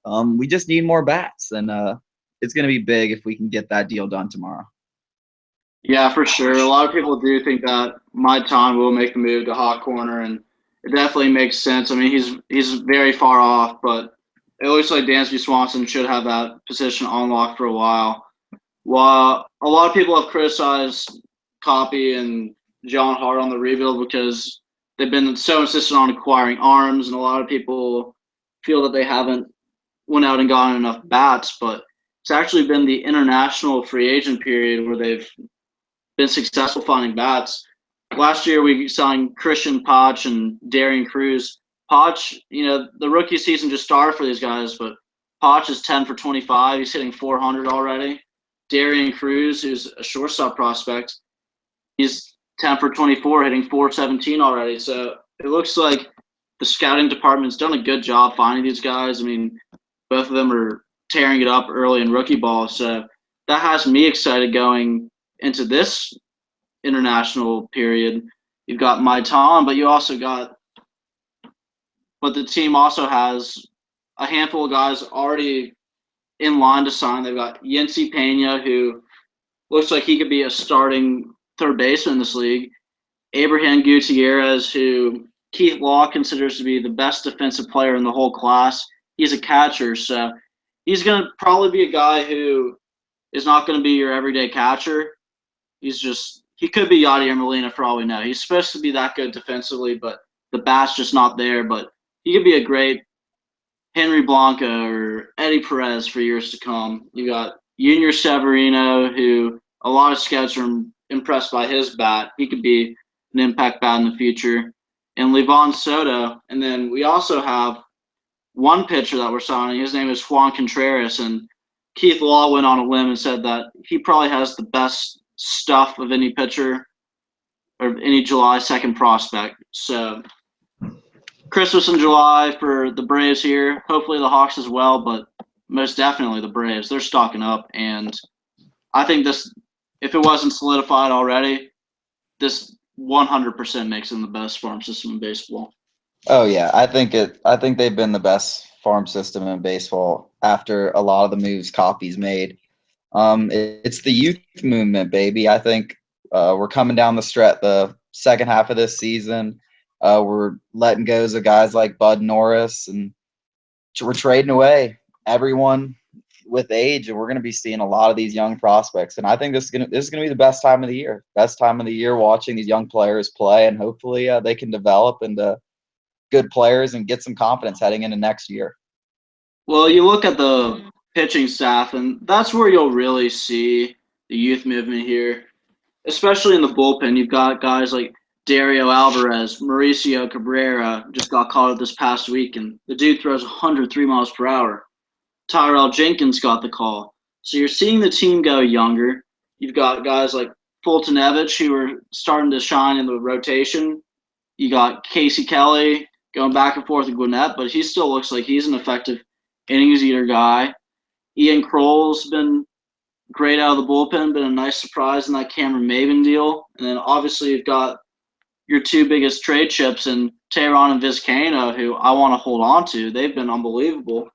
Speaker 2: We just need more bats, and it's going to be big if we can get that deal done tomorrow.
Speaker 1: Yeah, for sure. A lot of people do think that Maitan will make the move to hot corner, and it definitely makes sense. I mean, he's very far off, but it looks like Dansby Swanson should have that position unlocked for a while. While a lot of people have criticized Coppy and John Hart on the rebuild because they've been so insistent on acquiring arms, and a lot of people feel that they haven't went out and gotten enough bats, but it's actually been the international free agent period where they've been successful finding bats. Last year we signed Christian Pach and Darian Cruz. Pach, the rookie season just started for these guys, but Pach is 10 for 25. He's hitting 400 already. Darian Cruz, who's a shortstop prospect, he's 10 for 24, hitting 417 already. So it looks like the scouting department's done a good job finding these guys. I mean, Both of them are tearing it up early in rookie ball. So that has me excited going into this international period. You've got Maitan, but you also got – but the team also has a handful of guys already in line to sign. They've got Yency Pena, who looks like he could be a starting third baseman in this league. Abraham Gutierrez, who Keith Law considers to be the best defensive player in the whole class. He's a catcher, so he's going to probably be a guy who is not going to be your everyday catcher. He could be Yadier Molina for all we know. He's supposed to be that good defensively, but the bat's just not there. But he could be a great Henry Blanco or Eddie Perez for years to come. You got Junior Severino, who a lot of scouts are impressed by his bat. He could be an impact bat in the future. And Livan Soto. And then we also have one pitcher that we're signing. His name is Juan Contreras. And Keith Law went on a limb and said that he probably has the best stuff of any pitcher or any July 2nd prospect. So Christmas in July for the Braves here. Hopefully the Hawks as well, but most definitely the Braves. They're stocking up, and I think this, if it wasn't solidified already, this 100% makes them the best farm system in baseball.
Speaker 2: Oh yeah, I think they've been the best farm system in baseball after a lot of the moves Coffey's made. It's the youth movement, baby. I think we're coming down the stretch, the second half of this season. We're letting go of guys like Bud Norris, and we're trading away everyone with age, and we're going to be seeing a lot of these young prospects. And I think this is going to be the best time of the year. Best time of the year watching these young players play, and hopefully they can develop into good players and get some confidence heading into next year.
Speaker 1: Well, you look at the pitching staff, and that's where you'll really see the youth movement here, especially in the bullpen. You've got guys like Dario Alvarez, Mauricio Cabrera just got called up this past week, and the dude throws 103 miles per hour. Tyrell Jenkins got the call. So you're seeing the team go younger. You've got guys like Fultonevich who are starting to shine in the rotation. You got Casey Kelly going back and forth with Gwinnett, but he still looks like he's an effective innings eater guy. Ian Kroll's been great out of the bullpen, been a nice surprise in that Cameron Maven deal. And then obviously you've got your two biggest trade chips in Tehran and Vizcaino, who I want to hold on to. They've been unbelievable.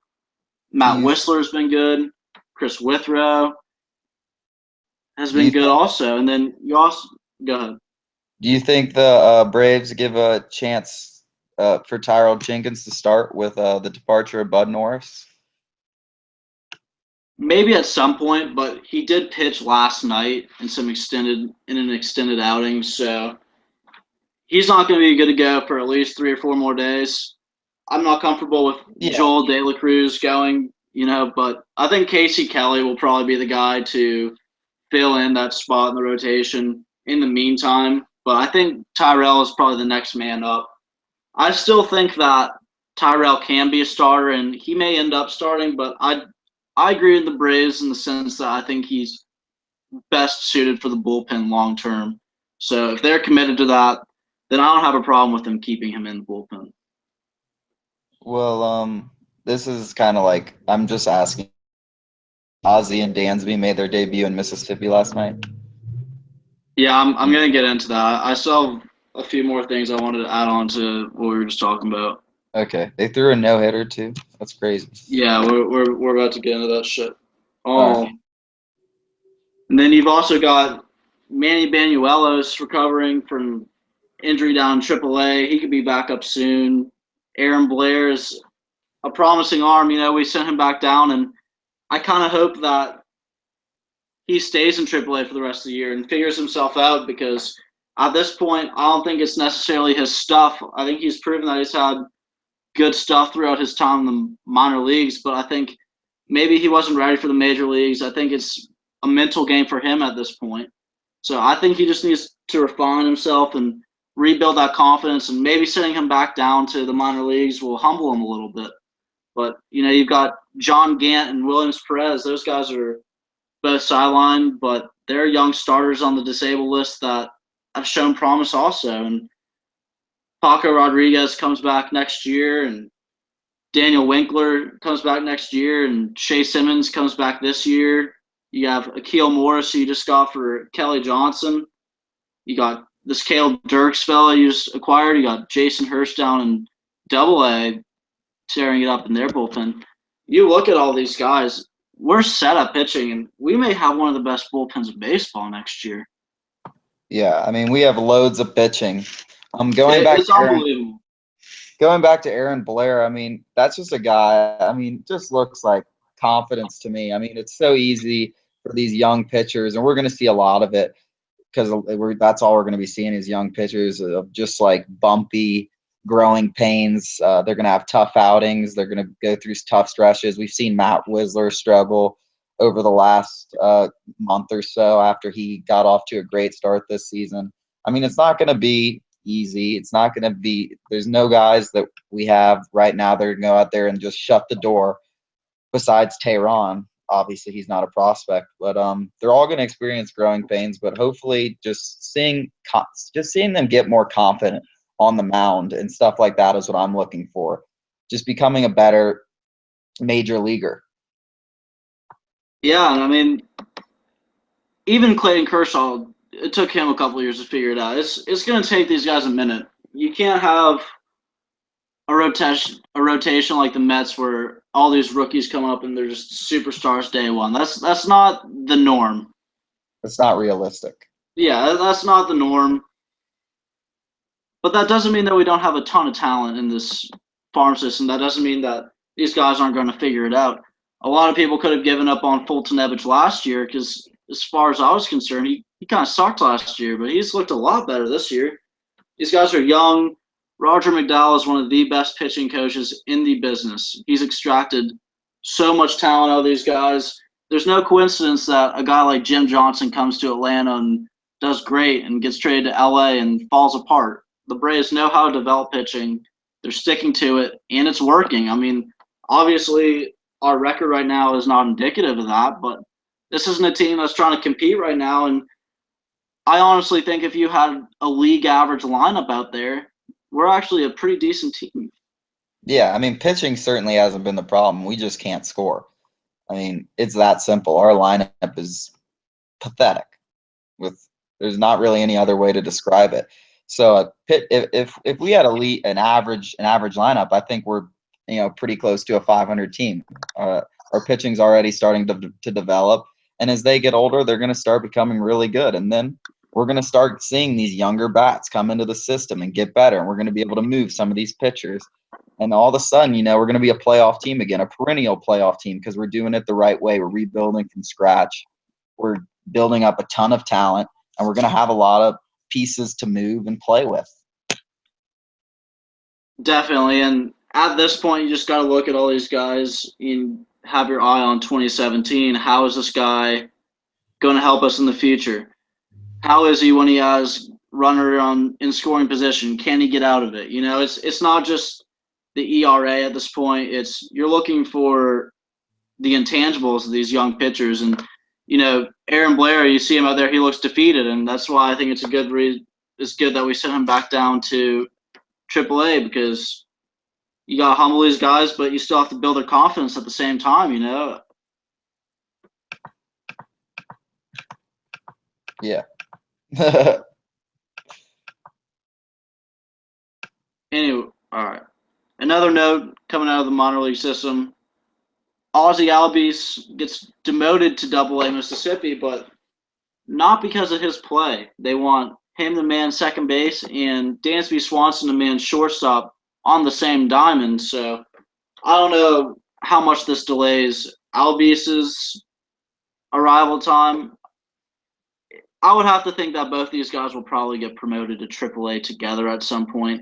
Speaker 1: Matt Whistler's been good. Chris Withrow has been good also. And then you also – go ahead.
Speaker 2: Do you think the Braves give a chance for Tyrell Jenkins to start with the departure of Bud Norris?
Speaker 1: Maybe at some point, but he did pitch last night in an extended outing, so he's not going to be good to go for at least 3 or 4 more days. I'm not comfortable with Joel De La Cruz going, but I think Casey Kelly will probably be the guy to fill in that spot in the rotation in the meantime. But I think Tyrell is probably the next man up. I still think that Tyrell can be a starter, and he may end up starting, but I agree with the Braves in the sense that I think he's best suited for the bullpen long term. So if they're committed to that, then I don't have a problem with them keeping him in the bullpen.
Speaker 2: Well, this is kind of like, I'm just asking. Ozzie and Dansby made their debut in Mississippi last night.
Speaker 1: Yeah, I'm going to get into that. I still have a few more things I wanted to add on to what we were just talking about.
Speaker 2: Okay, they threw a no-hitter too. That's crazy.
Speaker 1: Yeah, we're about to get into that shit.
Speaker 2: Right.
Speaker 1: And then you've also got Manny Banuelos recovering from injury down in AAA. He could be back up soon. Aaron Blair is a promising arm. We sent him back down, and I kind of hope that he stays in AAA for the rest of the year and figures himself out, because at this point, I don't think it's necessarily his stuff. I think he's proven that he's had good stuff throughout his time in the minor leagues, but I think maybe he wasn't ready for the major leagues. I think it's a mental game for him at this point. So I think he just needs to refine himself and rebuild that confidence, and maybe sending him back down to the minor leagues will humble him a little bit. But, you've got John Gant and Williams Perez. Those guys are both sidelined, but they're young starters on the disabled list that have shown promise also. And Paco Rodriguez comes back next year, and Daniel Winkler comes back next year, and Shea Simmons comes back this year. You have Akil Morris, who you just got for Kelly Johnson. You got this Caleb Dirks fella you just acquired. You got Jason Hurst down in Double-A tearing it up in their bullpen. You look at all these guys, we're set up pitching, and we may have one of the best bullpens in baseball next year.
Speaker 3: Yeah, I mean, we have loads of pitching. Going back
Speaker 1: It's unbelievable.
Speaker 3: Going back to Aaron Blair, I mean, that's just a guy, I mean, just looks like confidence to me. I mean, it's so easy for these young pitchers, and we're going to see a lot of it because that's all we're going to be seeing is young pitchers of just like bumpy growing pains. They're going to have tough outings. They're going to go through tough stretches. We've seen Matt Wisler struggle over the last month or so after he got off to a great start this season. I mean, it's not going to be easy. It's not going to be – there's no guys that we have right now that are going to go out there and just shut the door besides Tehran. Obviously, he's not a prospect, but they're all going to experience growing pains. But hopefully, just seeing them get more confident on the mound and stuff like that is what I'm looking for. Just becoming a better major leaguer.
Speaker 1: Yeah, I mean, even Clayton Kershaw, it took him a couple of years to figure it out. It's going to take these guys a minute. You can't have a rotation like the Mets where all these rookies come up and they're just superstars day one. That's not the norm.
Speaker 3: It's not realistic.
Speaker 1: Yeah, that's not the norm. But that doesn't mean that we don't have a ton of talent in this farm system. That doesn't mean that these guys aren't going to figure it out. A lot of people could have given up on Fulton Evans last year because, as far as I was concerned, he kind of sucked last year, but he's looked a lot better this year. These guys are young. Roger McDowell is one of the best pitching coaches in the business. He's extracted so much talent out of these guys. There's no coincidence that a guy like Jim Johnson comes to Atlanta and does great and gets traded to LA and falls apart. The Braves know how to develop pitching. They're sticking to it, and it's working. I mean, obviously, our record right now is not indicative of that, but this isn't a team that's trying to compete right now. And I honestly think if you had a league average lineup out there, we're actually a pretty decent team.
Speaker 3: Yeah, I mean, pitching certainly hasn't been the problem. We just can't score. I mean, it's that simple. Our lineup is pathetic. There's not really any other way to describe it. So, if we had an average lineup, I think we're pretty close to a 500 team. Our pitching's already starting to develop, and as they get older, they're going to start becoming really good, and then we're going to start seeing these younger bats come into the system and get better, and we're going to be able to move some of these pitchers. And all of a sudden, we're going to be a playoff team again, a perennial playoff team because we're doing it the right way. We're rebuilding from scratch. We're building up a ton of talent, and we're going to have a lot of pieces to move and play with.
Speaker 1: Definitely. And at this point, you just got to look at all these guys and have your eye on 2017. How is this guy going to help us in the future? How is he when he has runner in scoring position? Can he get out of it? It's not just the ERA at this point. You're looking for the intangibles of these young pitchers. And, Aaron Blair, you see him out there, he looks defeated. And that's why I think it's good that we sent him back down to AAA because you got to humble these guys, but you still have to build their confidence at the same time,
Speaker 3: Yeah.
Speaker 1: Anyway, all right. Another note coming out of the minor league system, Ozzie Albies gets demoted to Double-A Mississippi, but not because of his play. They want him to man second base and Dansby Swanson to man shortstop on the same diamond. So I don't know how much this delays Albies' arrival time. I would have to think that both these guys will probably get promoted to AAA together at some point.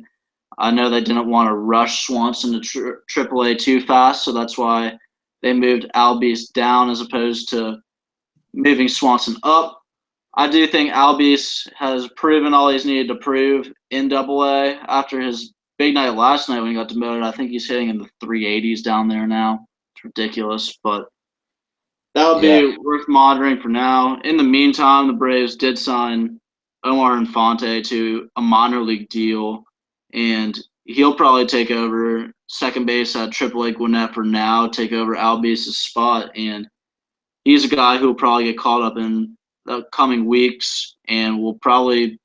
Speaker 1: I know they didn't want to rush Swanson to AAA too fast, so that's why they moved Albies down as opposed to moving Swanson up. I do think Albies has proven all he's needed to prove in Double-A after his big night last night when he got demoted. I think he's hitting in the 380s down there now. It's ridiculous, but that would be worth monitoring for now. In the meantime, the Braves did sign Omar Infante to a minor league deal, and he'll probably take over second base at AAA Gwinnett for now, take over Albies' spot, and he's a guy who will probably get caught up in the coming weeks and will probably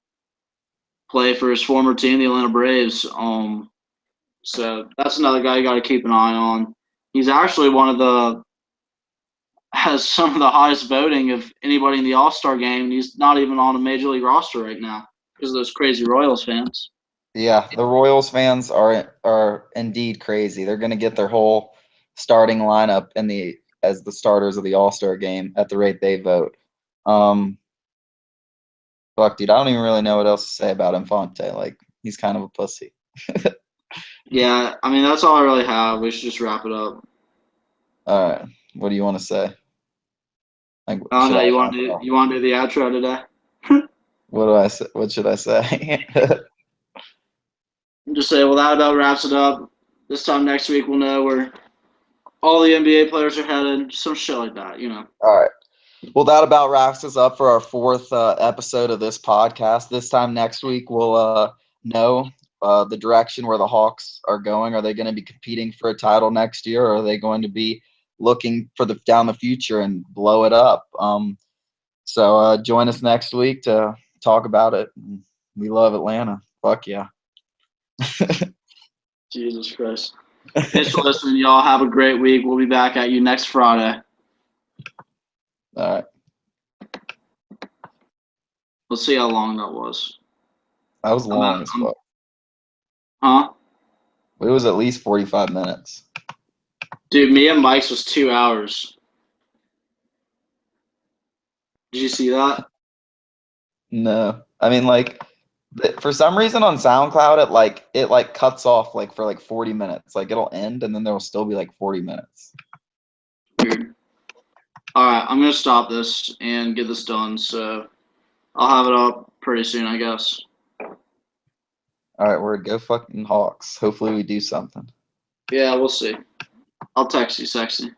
Speaker 1: play for his former team, the Atlanta Braves. So that's another guy you got to keep an eye on. He's actually has some of the highest voting of anybody in the All-Star game, and he's not even on a Major League roster right now because of those crazy Royals fans.
Speaker 3: Yeah, the Royals fans are indeed crazy. They're going to get their whole starting lineup as the starters of the All-Star game at the rate they vote. Fuck, dude, I don't even really know what else to say about Infante. Like, he's kind of a pussy.
Speaker 1: Yeah, I mean, that's all I really have. We should just wrap it up.
Speaker 3: All right, what do you want to say? Like,
Speaker 1: Oh
Speaker 3: should
Speaker 1: no,
Speaker 3: I
Speaker 1: you want
Speaker 3: wrap it
Speaker 1: to
Speaker 3: up?
Speaker 1: do the outro today?
Speaker 3: What do I say? What should I say?
Speaker 1: Just say, well, that about wraps it up. This time next week, we'll know where all the NBA players are headed. Some shit like that, you know.
Speaker 3: All right. Well, that about wraps us up for our fourth episode of this podcast. This time next week, we'll know the direction where the Hawks are going. Are they going to be competing for a title next year, or are they going to be looking for down the future and blow it up? So join us next week to talk about it. We love Atlanta. Fuck yeah.
Speaker 1: Jesus Christ. Thanks for listening, y'all. Have a great week. We'll be back at you next Friday.
Speaker 3: All right.
Speaker 1: Let's see how long that was.
Speaker 3: That was long as fuck.
Speaker 1: Huh?
Speaker 3: It was at least 45 minutes.
Speaker 1: Dude, me and Mike's was 2 hours. Did you see that?
Speaker 3: No. I mean, like, for some reason on SoundCloud, it cuts off like for like 40 minutes. Like, it'll end and then there will still be like 40 minutes.
Speaker 1: Weird. All right, I'm going to stop this and get this done. So I'll have it up pretty soon, I guess.
Speaker 3: All right, word. Go fucking Hawks. Hopefully we do something.
Speaker 1: Yeah, we'll see. I'll text you, sexy.